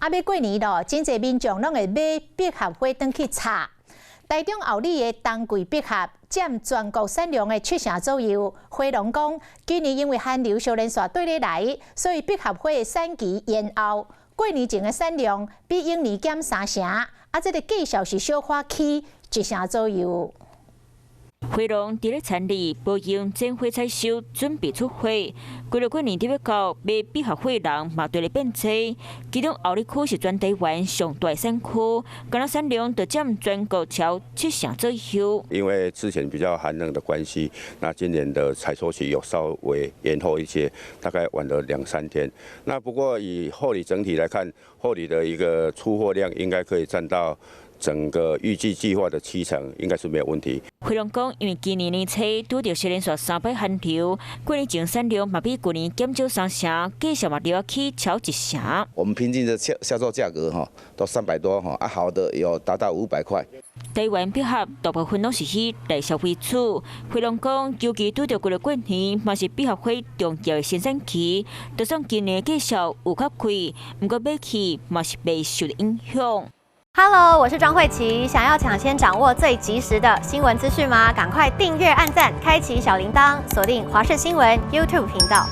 要过年咯，真侪民众拢会买百合花回去插。台中后里的冬季百合占全国产量的70%左右。花农讲，今年因为寒流小连续对咧来，所以百合花的产期延后。过年前的产量比往年减3成，这个计数是小花期1成左右。花农伫咧田里保养剪花采收，准备出花。规个过年伫要到买百合花人嘛对咧变多，其中后里区是全台湾上大产区，干那产量就占全国超70%左右。因为之前比较寒冷的关系，那今年的采收期有稍微延后一些，大概晚了2-3天。那不过以后里整体来看，后里的一个出货量应该可以占到整个预计计划的70%，应该是没有问题。花农讲，因为今年年初拄到接连续3摆寒流，过年前产量嘛比去年减少3成，计数嘛流去超1成。我们平均的销售价格都300多好的有达到500块。台湾百合大部分拢是以内销为主。花农讲，尤其拄到过年，嘛是百合花重要的生产期，就算今年计数有较贵，不过买起嘛是未受影响。Hello， 我是庄慧琪。想要抢先掌握最及时的新闻资讯吗？赶快订阅、按赞、开启小铃铛，锁定华视新闻 YouTube 频道。